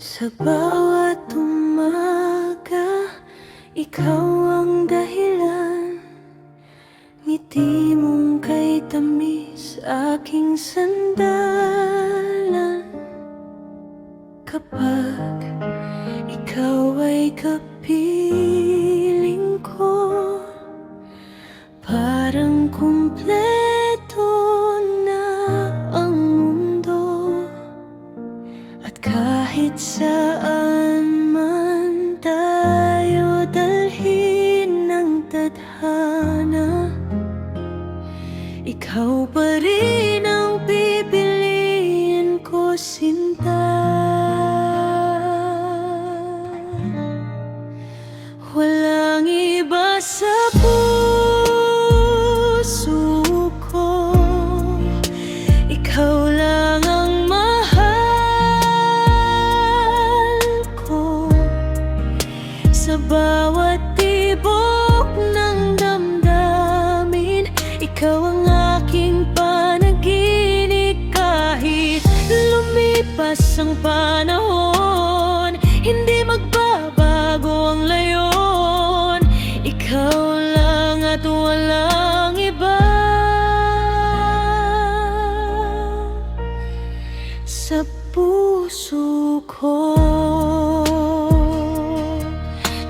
Sa bawat umaga, ikaw ang dahilan. Ngiti mong kay tamis aking sandalan. Kapag ikaw ay kapiling ko, parang kumpleto na ang mundo. At kahit saan man tayo dalhin ng tadhana, ikaw pa rin ang pipiliin ko, sinta. Walang iba sa puso ko, ikaw lang ang mahal ko. Sa bawat tibok ng damdamin, ikaw ang aking panaginip. Kahit lumipas ang panahon, hindi magbabago ang layon. Ikaw lang at walang iba. Sa puso ko,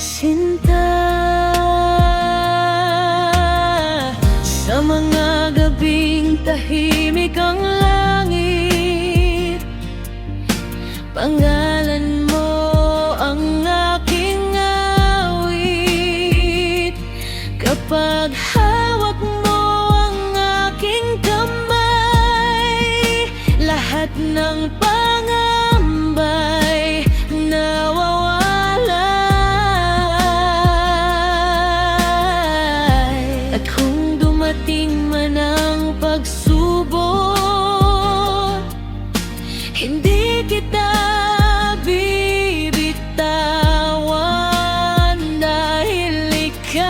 sinta. Sa mga gabing tahimik ang langit, pangalan mo ang aking awit. Kapag hawak mo ang aking kamay, lahat ng pangambay nawawala. At kung dumating man ang pagsubok, hindi kita bibitawan, dahil ikaw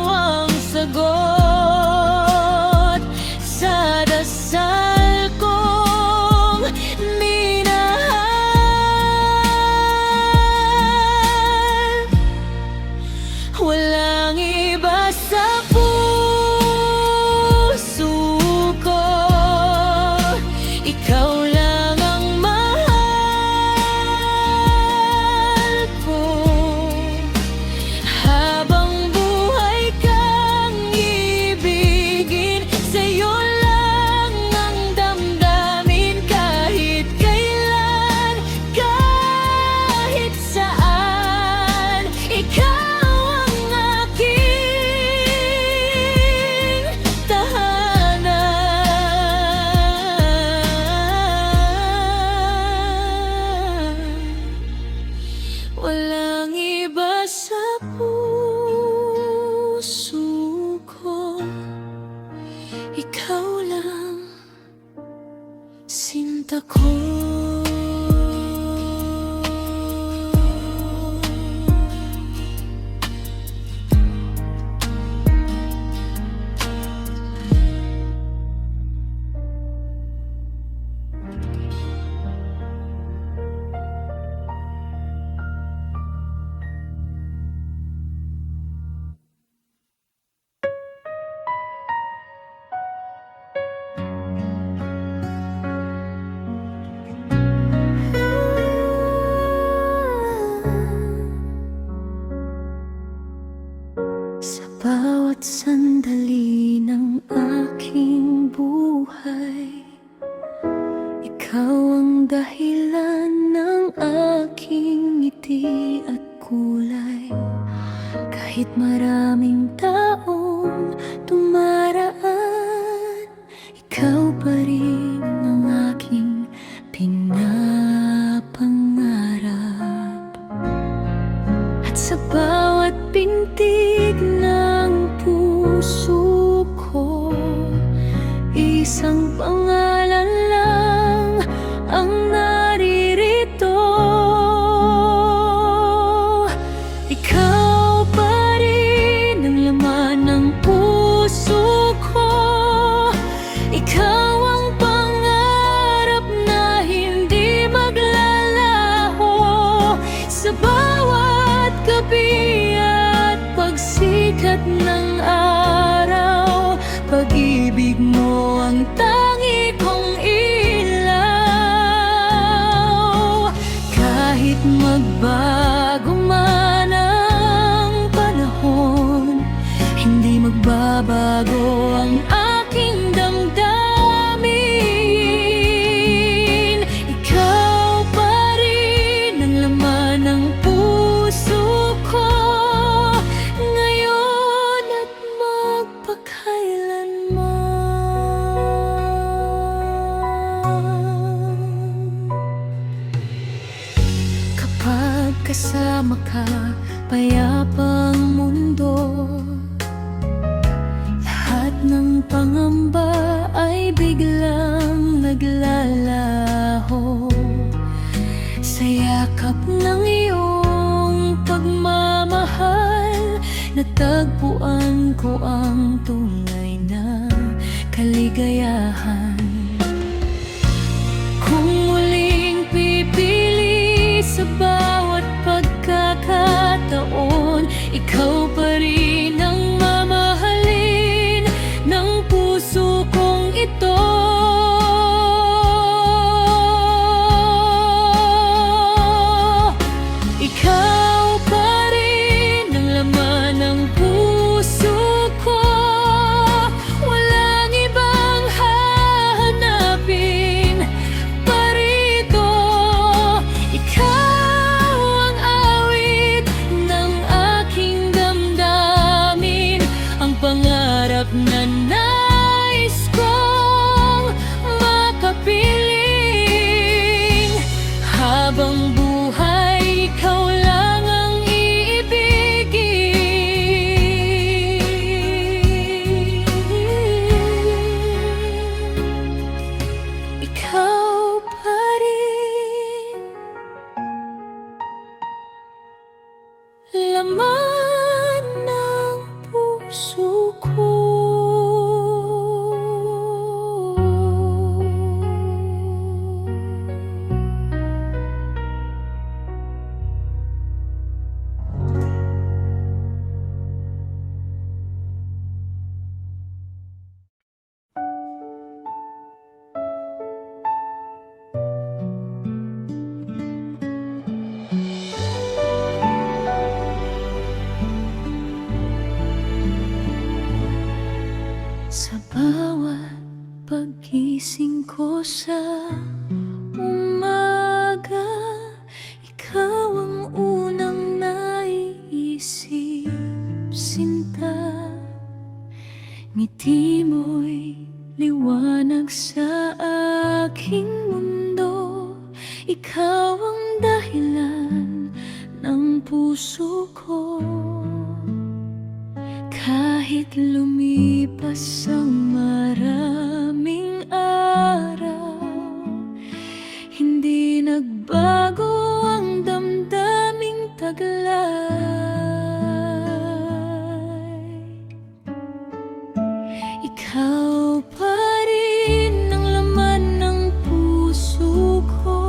ang sagot sa dasal kong minahal. Walang iba sa puso ko, ikaw lang ang mahal ko. Habang buhay kang ibigin, sa'yo lang ang damdamin. Kahit kailan, kahit saan, ikaw ang aking tahanan. Walang iba sa puso ko, ikaw lang, sinta ko. Sa bawat sandali ng aking buhay, ikaw ang dahilan ng aking ngiti at kulay. Kahit maraming taong tumaraan, ikaw pa rin ang aking pinapangarap. At sa bawat pintig ng puso ko, isang pangalan lang ang naririto. Ikaw pa rin ang laman kasama ka, payapang mundo. Lahat ng pangamba ay biglang naglalaho sa yakap ng iyong pagmamahal. Natagpuan ko ang tunay na kaligayahan. Kung muling pipili sa bawat pagkakataon, ikaw pa rin ang mamahalin ng puso kong ito. Ikaw pa rin ang laman ng puso ko, walang ibang hahanapin pa rito. Ikaw ang awit ng aking damdamin, ang pangarap na nais kong makapiling. Habang buhay, ikaw lang ang iibigin. Ikaw pa rin, laman ng puso ko. Sa bawat paggising ko sa umaga, ikaw ang unang naiisip, sinta. Ngiti mo'y liwanag sa aking mundo, ikaw ang dahilan ng puso ko. Kahit lumipas ang maraming araw, hindi nagbago ang damdaming taglay. Ikaw pa rin ang laman ng puso ko,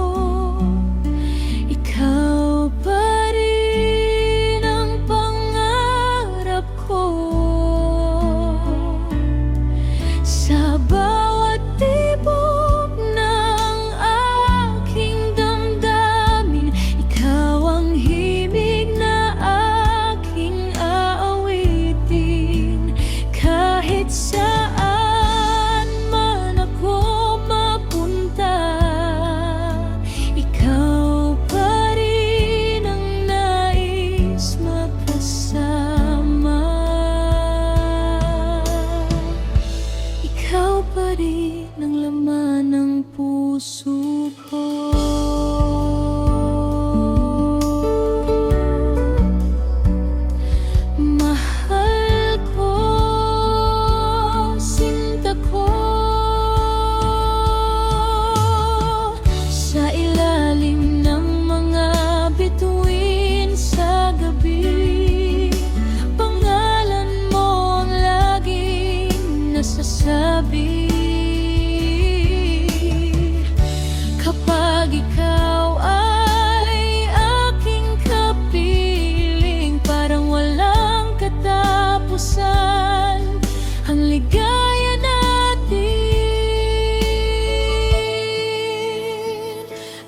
ikaw pa rin ang pangarap ko. Sa bawat tibok ng aking damdamin, ikaw ang himig na aking aawitin. Kahit saan man ako mapunta, ikaw pa rin ang nais magkasama. Ikaw pa rin ang laman ng puso ko. Mahal ko, sinta ko. Sa ilalim ng mga bituin sa gabi, pangalan mo ang laging nasasabi. Kapag ikaw ay aking kapiling, parang walang katapusan ang ligaya natin.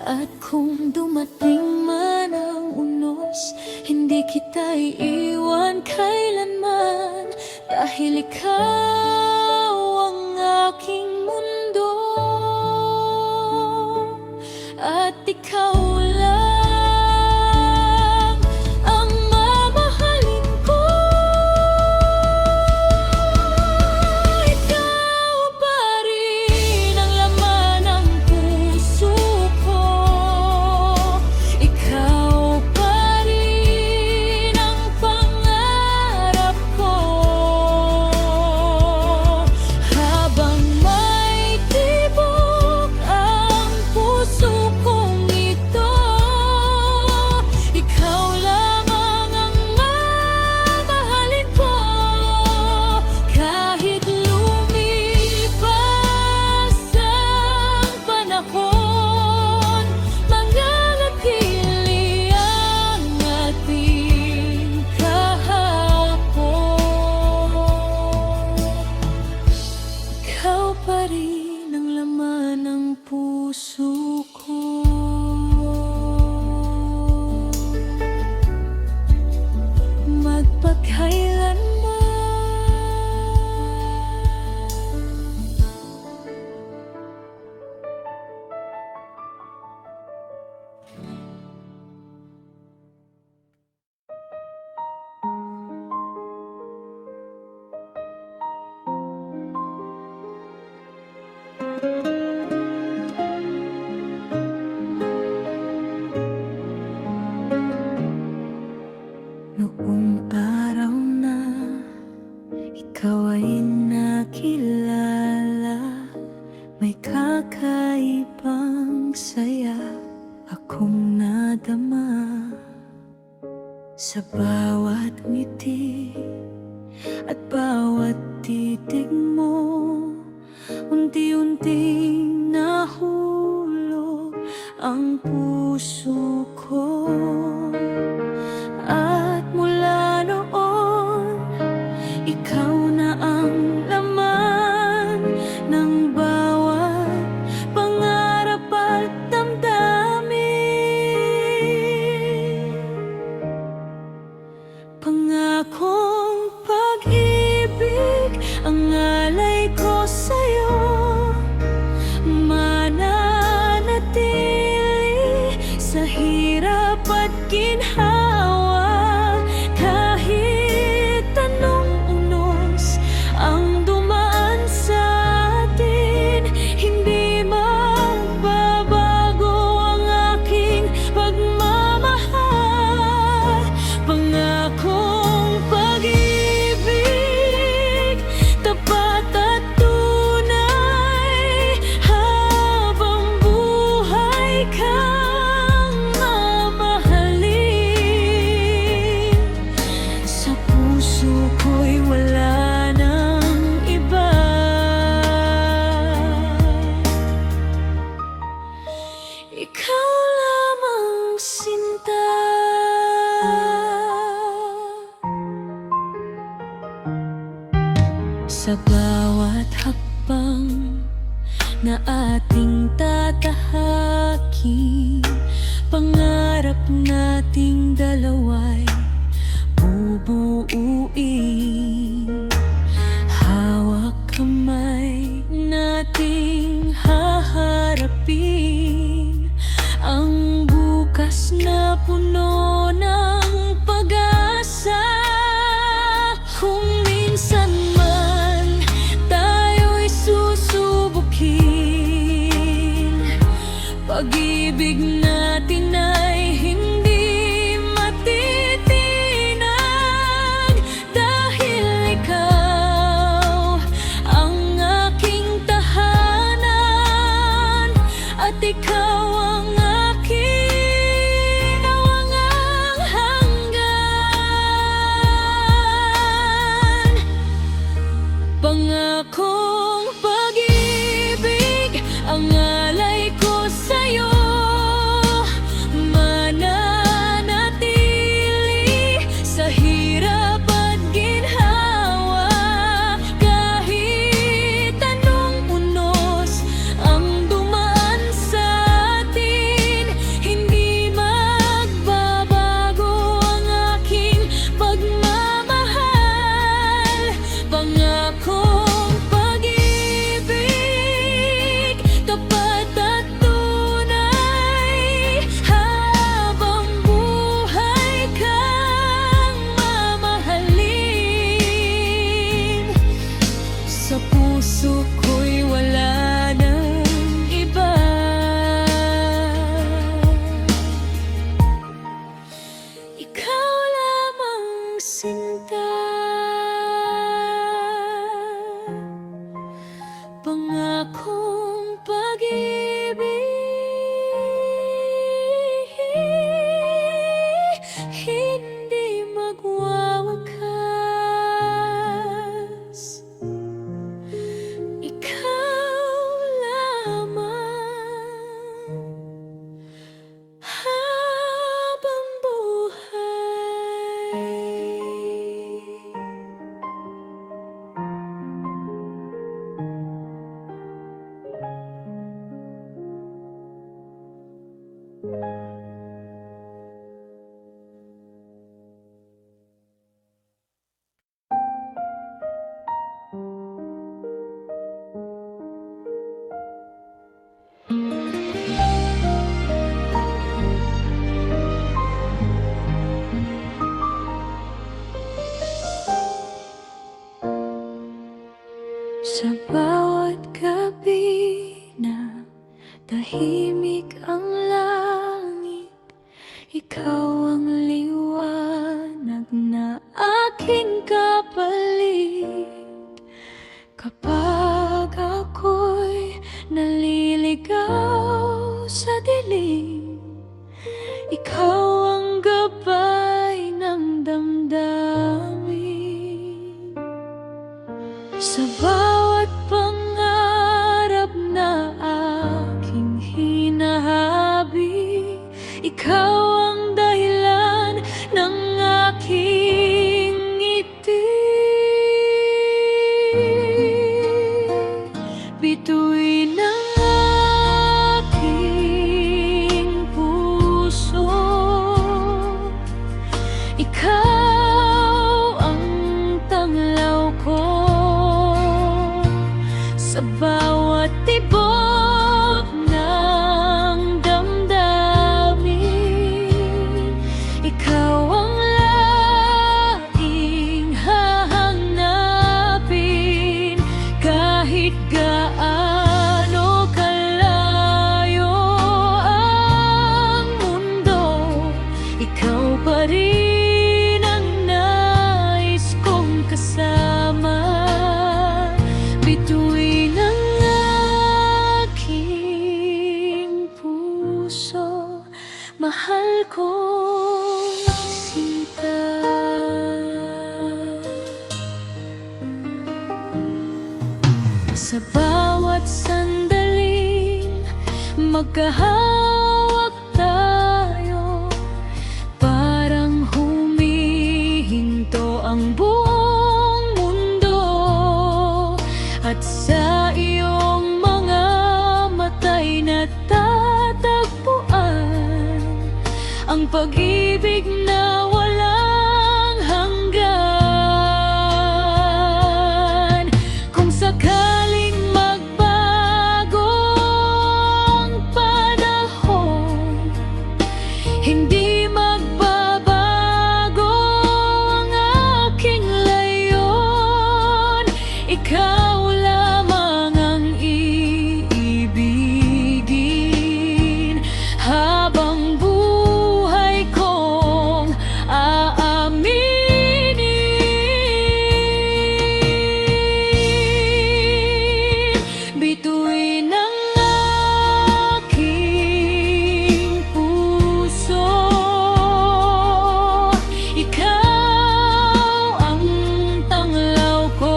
At kung dumating man ang unos, hindi kita iiwan kailanman, dahil ikaw ang aking mundo. At ikaw lang ang mamahalin ko. Ikaw pa rin ang laman ng puso ko, ikaw pa saya akong nadama sa bawat ngiti at bawat titig mo. Unti-unting nahulog ang puso ko, at mula noon ikaw na ang laman ng bawat pangarap at damdamin. Pangakong pag-ibig ang alay ko sa'yo, mananatili sa hirap at ginhawa. Kahit anong unos ang dumaan sa atin, hindi magbabago ang aking pagmamahal. Pangakong pag-ibig, tapat at tunay, habang buhay kang mamahalin. Sa puso ko'y wala nang iba. Ikaw lamang, sinta. Sa bawat hakbang na ating tatahakin, pangarap nating dalawa'y bubuuin. Hawak kamay nating haharapin ang bukas na puno ng pag-asa. Kung minsan man tayo'y susubukin, pag-ibig natin ay hindi matitinag. Dahil ikaw ang aking tahanan, at ikaw ang aking nawangang hanggan. Pangakong pag-ibig ang alay ko sa'yo, mananatili sa hirap at ginhawa. Kahit anong unos ang dumaan sa atin, hindi magbabago ang aking pagmamahal. Pangakong pag-ibig, tapat at tunay, habang buhay kang mamahalin. Sa puso ko'y wala nang iba. Ikaw lamang, sinta. Pangakong pag-ibig, hindi magwawakas. Ikaw lamang habang buhay. Sa bawat gabi na tahimik ang langit, ikaw ang liwanag na aking kapalit. Kapag ako'y naliligaw sa puso, mahal kong sinta. Sa bawat sandaling magkahawak tayo, parang humihinto ang buong mundo. At sa iyong mga mata'y natatagpuan ang pag-ibig na walang hanggan. Kung sakaling magbago ang panahon, hindi magbabago ang aking layon. Ikaw lamang ang iibigin habang buhay kong aaminin. Bituin ang aking puso, ikaw ang tanglaw ko.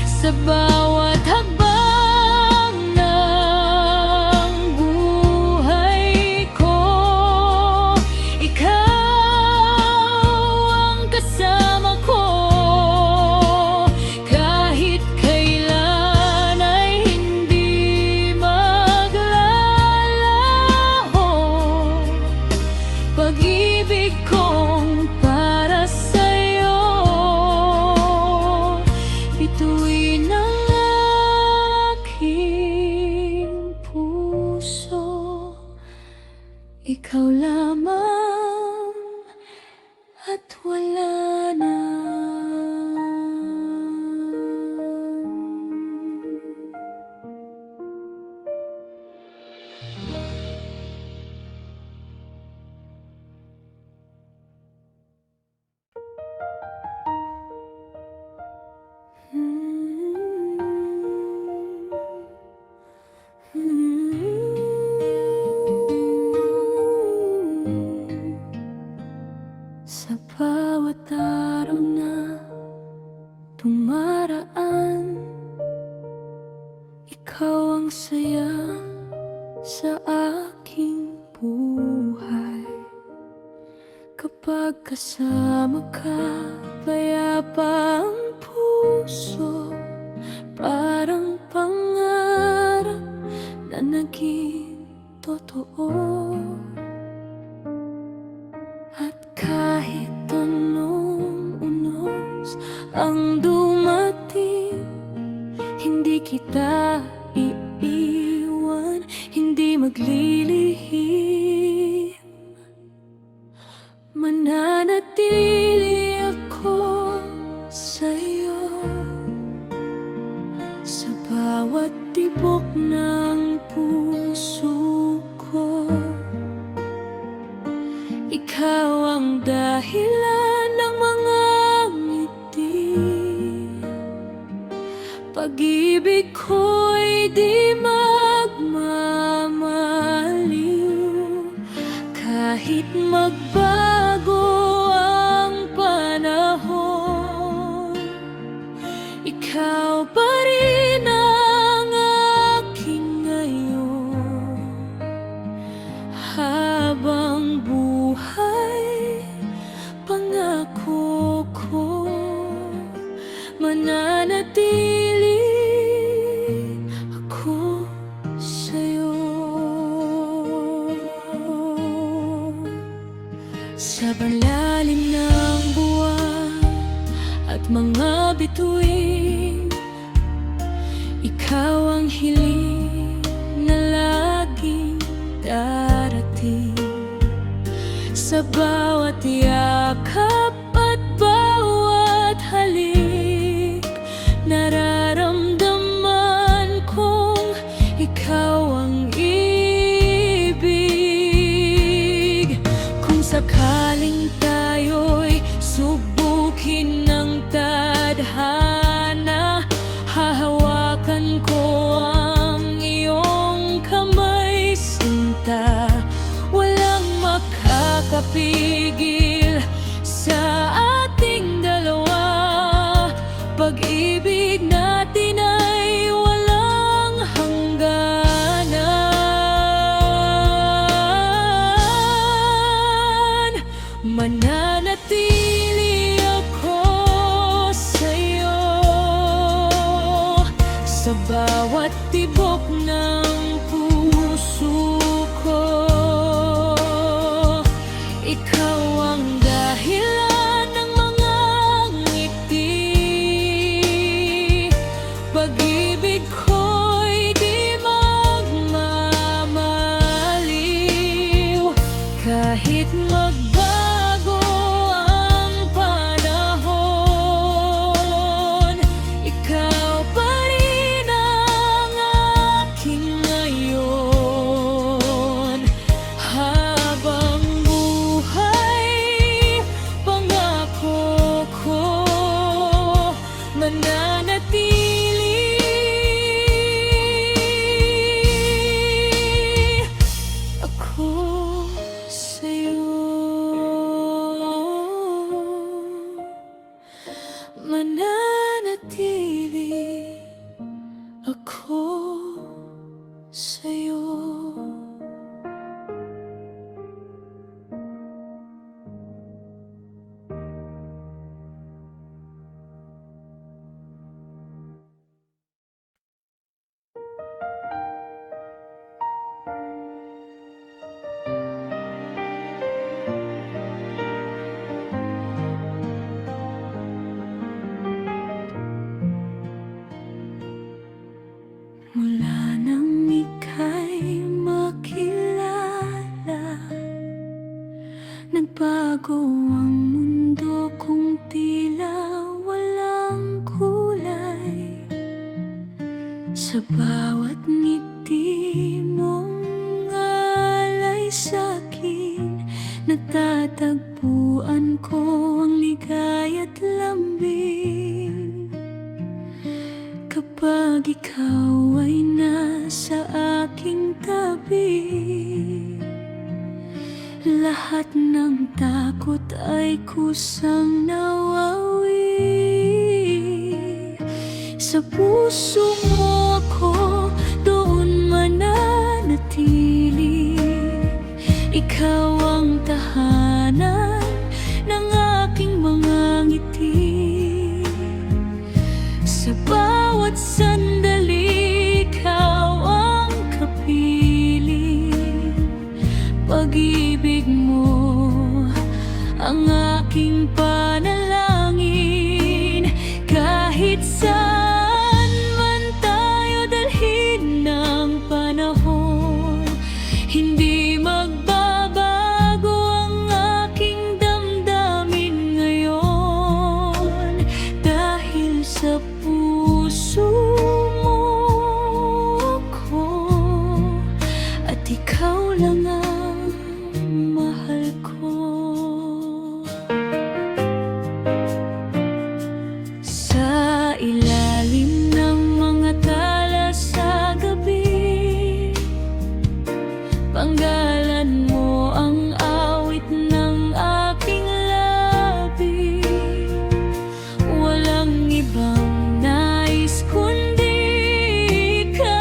Sa bawat hakbang ng buhay ko, ikaw ang kasama ko. Kahit kailan ay hindi maglalaho pag-ibig kong para sa'yo. Bituin ang aking puso, ikaw lamang at wala na. Sa bawat araw na tumaraan, ikaw ang saya sa aking buhay. Kapag kasama ka, payapa ang puso, parang pangarap na naging totoo. At kahit anong unos ang dumating, hindi kita iiwan, hindi maglilihim. Mananatili ako sa'yo sa bawat tibok ng puso ko. Ikaw ang dahilan ng mga ngiti, pag-ibig ko'y di magmamaliw. Kahit magbago ang panahon, ikaw pa rin ang aking ngayon. Habang buhay, pangako ko, mananatili ako sa'yo. Sa palalim ng buwan at mga bituin, ikaw ang hiling na laging darating. Sa bawat yakap at bawat halik, nararamdaman kong ikaw ang ibig. Kung sakaling tayo'y subukin ng tadhana, hahawakan ko ang iyong kamay. sa'yo. Mula nang ika'y makilala, nagbago ang mundo kung tila walang kulay. Sa bawat ngiti mong alay sa'kin, natatagpuan ko ang ligaya't lambing. Kapag ikaw ay nasa aking tabi, lahat ng takot ay kusang nawawi. Sa puso mo ako doon mananatili. Ikaw ang tahanan ng aking mga ngiti. Sa bawat sandali, ikaw ang kapiling. Pag-ibig mo ang aking panalangin. Kahit saan man tayo dalhin ng panahon, hindi magbabago ang aking damdamin ngayon. Dahil sa puso mo ako, at ikaw lang ang mahal ko. Sa ilalim ng mga tala sa gabi, panggalan mo ang awit ng aking labi. Walang ibang nais kundi ikaw.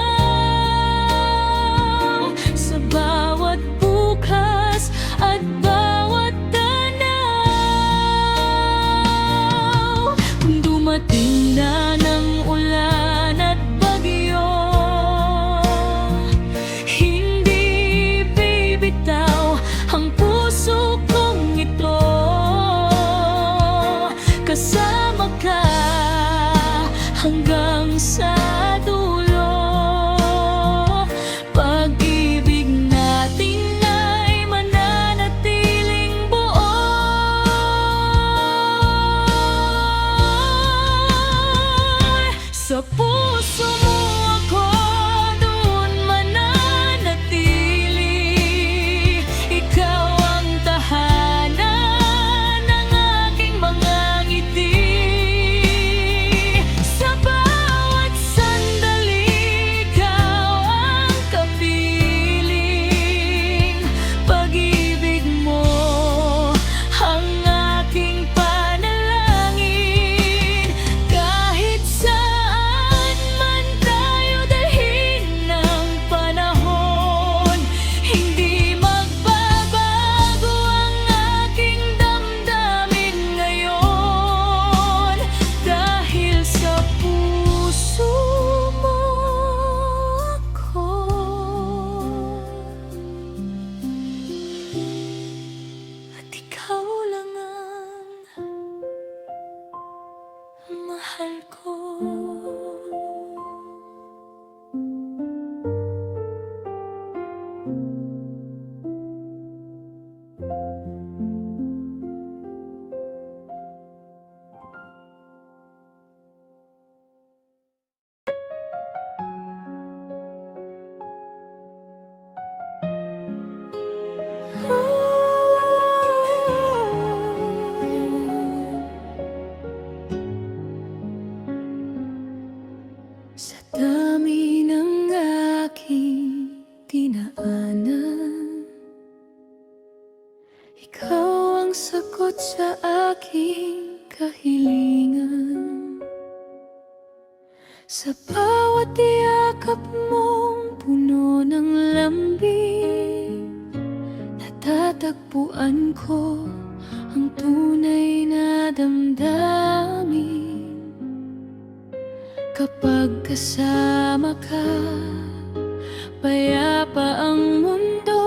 Sa bawat bukas at bawat tanaw, kung dumating na ng ulan at bagyo, hindi bibitaw ang puso kong ito. Kasama ka hanggang sa dulo. Pag-ibig natin ay mananatiling buo. Sa puso mo ako doon mananatili. Ikaw ang tahanan ng aking mga ngiti. Sa bawat sandali, ikaw ang kapiling. Pag-ibig mo ang aking panalangin. Kahit saan man tayo dalhin ng panahon, hindi magbabago ang aking damdamin ngayon. Dahil sa puso mo ako, at ikaw lang ang mahal ko. Sa dami ng aking dinaanan, ikaw ang sagot sa aking kahilingan. Sa bawat yakap mong puno Natagpuan ko ang tunay na damdamin kapag kasama ka. Payapa ang mundo,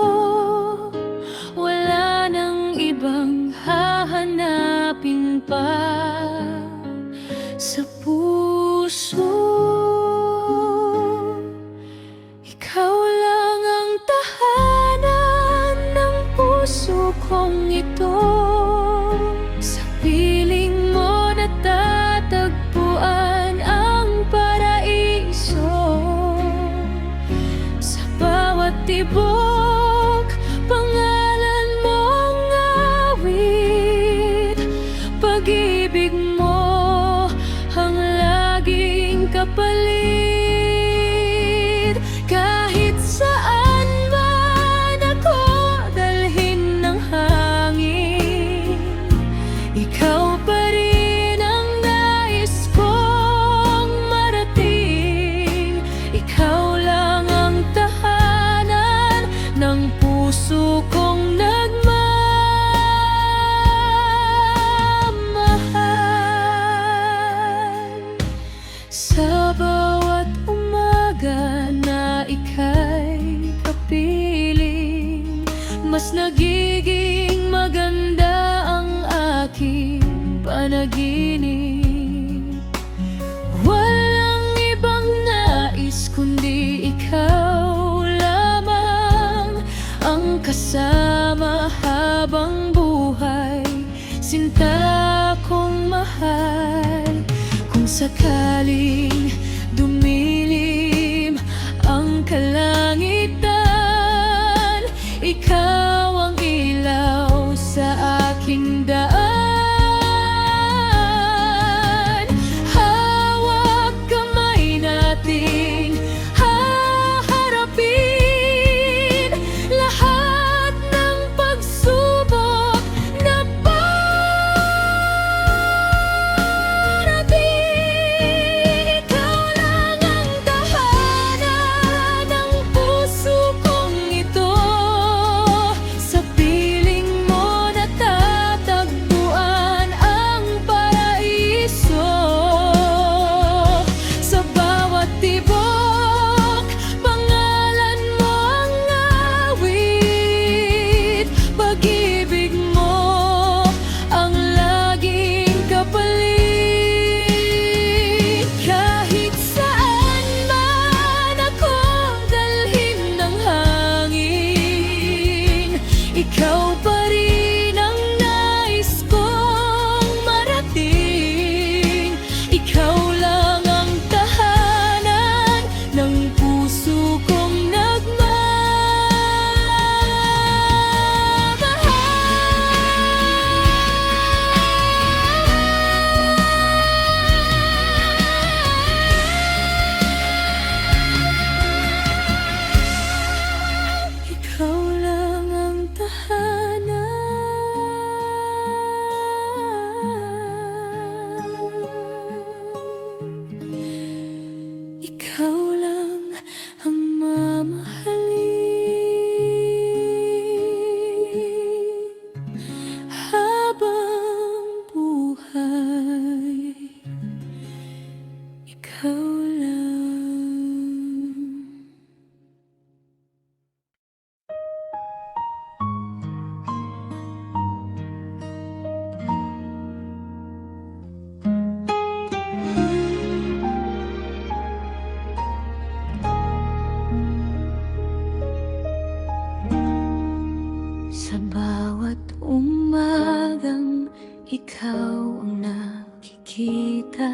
wala nang ibang hahanapin pa sa puso. Ikaw lang ang tahanan ng puso kong ito. Sa piling mo natatagpuan ang paraiso. Sa bawat tibok, pangalan mo ang awit. Pag-ibig mo ang laging kapalit. Kahit saan man ako dalhin ng hangin, ikaw pa rin ang nais kong marating. Ikaw lang ang tahanan ng puso kong nagmamahal. Sa bawat umaga na ika'y kapiling, mas nagiging maganda ang aking panaginip. Walang ibang nais kundi ikaw lamang ang kasama habang buhay. Sinta kong mahal, kung sakaling dumilim ang kalangitan, ikaw ang ilaw sa aking daan. Hawak kamay nating haharapin lahat ng pagsubok na parating. Ikaw lang ang tahanan ng puso kong ito. Sa piling mo natatagpuan ang paraiso. Sa bawat tibok, pangalan mo ang awit. Pag-ibig mo ang laging kapalit. Kahit saan man ako dalhin ng hangin, ikaw pa rin ang nais kong marating. Ikaw lang ang tahanan ng puso kong nagmamahal. Ikaw lang ang tahanan. Ikaw lang ang mamahalin habang buhay. Ikaw lang. Sa bawat umagang ikaw ang nakikita,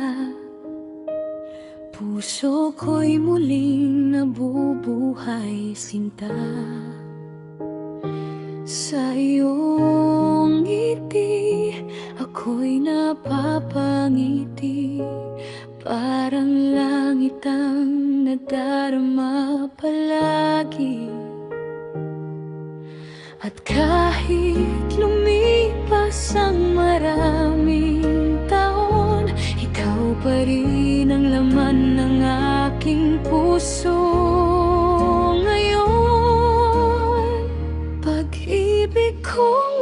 puso ko'y muling nabubuhay, sinta. Sa iyong ngiti, ako'y napapangiti. Parang langit ang nadarama palagi. At kahit lumipas ang maraming taon, ikaw pa rin ang laman ng aking puso ngayon. Pag-ibig kong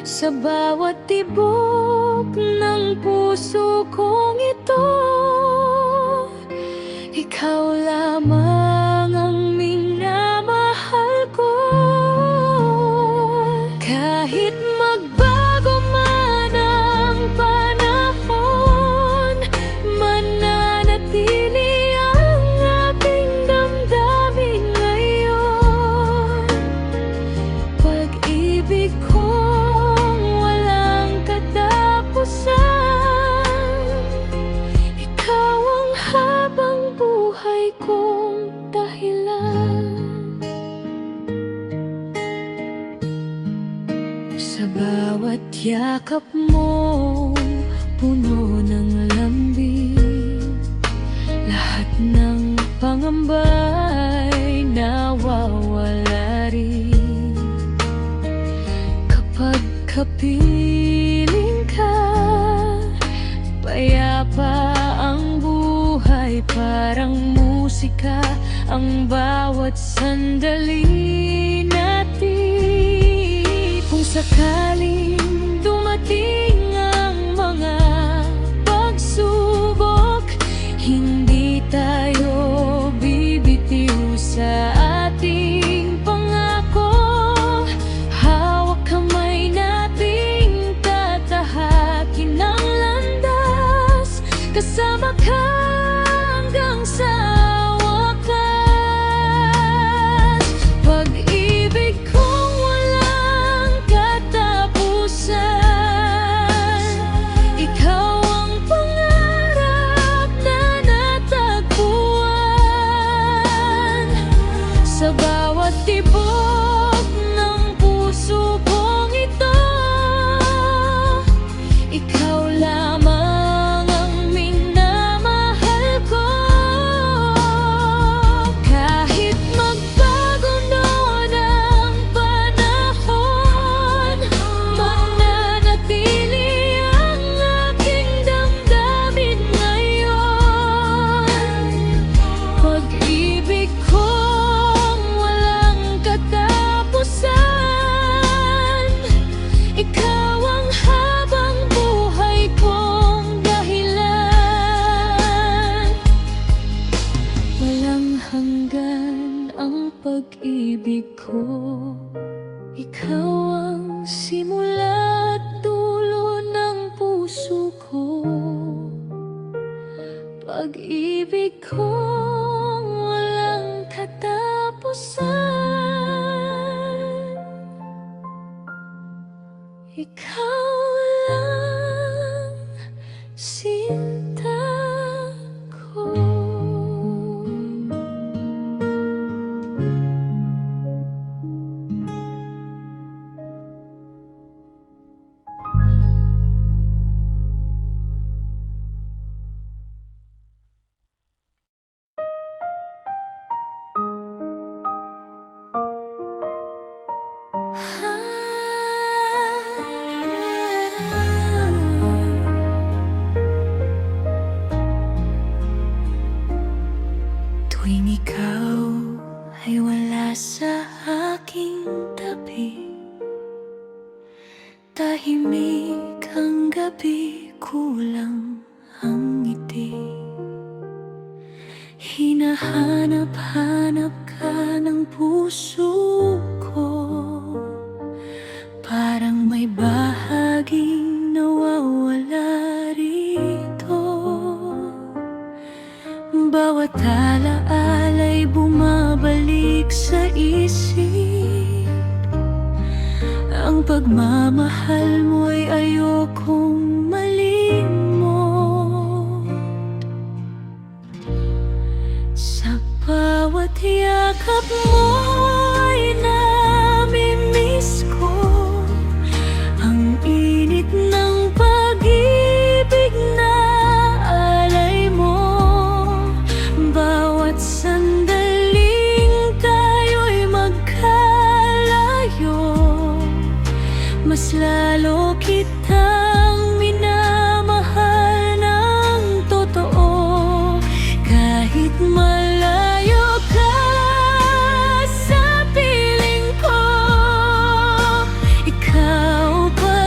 Sa bawat tibok ng puso kong ito, ikaw lamang ang minamahal ko. Kahit magbago man ang panahon, mananatili ang aking damdamin ngayon. Pag-ibig kong walang katapusan, ikaw ang habang buhay kong dahilan. Sa bawat yakap mo, puno ng lambing, lahat ng pangamba'y nawawala rin. Kapag kapiling ka, payapa ang buhay, parang musika ang bawat sandali natin. Kung sakaling dumating ang mga pagsubok, hindi tayo bibitiw sa ating pangako. Hawak kamay nating tatahakin ang landas, kasama ka hanggang sa wakas. Pag-ibig kong walang katapusan, ikaw ang pangarap na natagpuan. Sa bawat tibok ng puso kong ito, ikaw lamang ang minamahal ko. Kahit magbago noon ang panahon, mananatili ang aking damdamin ngayon. Pag-ibig kong walang katapusan, ikaw ang habang buhay kong dahilan. Walang hanggan ang pag-ibig ko, ikaw ang simula at dulo ng puso ko. Pag-ibig kong walang katapusan, ikaw lang sinta ko. Tuwing ikaw ay wala sa aking tabi, tahimik ang gabi, kulang ang ngiti. Hinahanap-hanap ka ng puso ko, parang may bahaging nawawala rito. Bawat alaala'y bumabalik sa isip, ang pagmamahal mo'y ayokong malimot. Sa bawat yakap mo'y nami-miss ko ang init ng pag-ibig na alay mo. Bawat sandaling tayo'y magkalayo, mas lalo kitang minamahal ng totoo. Kahit malayo ka sa piling ko, ikaw pa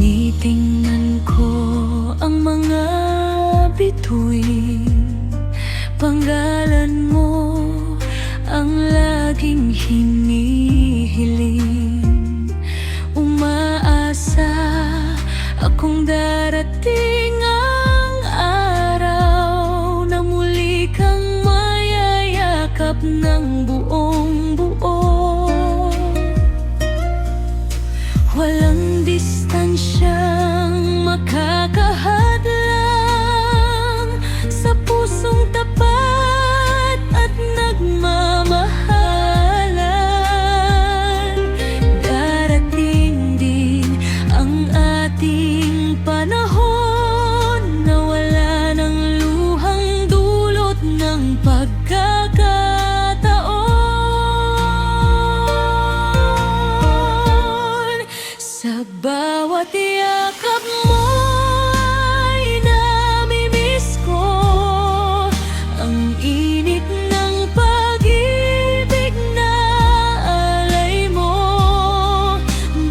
Tinitingnan ko ang mga bituin, panggalan mo ang laging hinihiling. Umaasa akong darating ang araw na muli kang mayayakap ng buong buo. Walang distansyang makakahadlang sa pusong tapat at nagmamahalan. Darating din ang ating panahon na wala ng luhang dulot ng pagkakataon. Sa bawat yakap mo ay namimiss ko ang init ng pag-ibig na alay mo.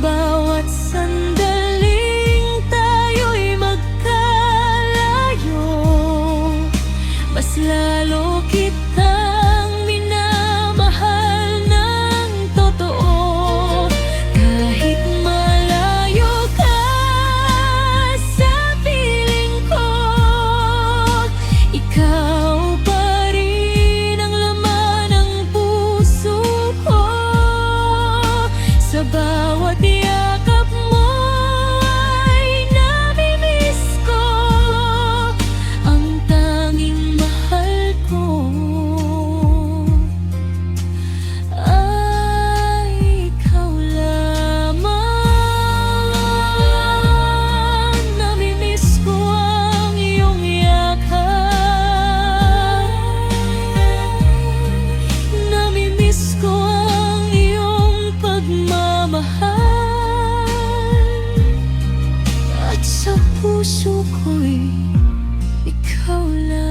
Bawat sandaling tayo'y magkalayo, mas lalo kitang minamahal ng totoo. Kahit malayo ka sa piling ko, ikaw pa rin ang laman ng puso ko. Sa bawat yakap mo ay namimiss ko ang tanging mahal ko. Ay ikaw lamang. Namimiss ko ang iyong yakap. Namimiss ko ang iyong pagmamahal. At sa puso ko'y ikaw lang.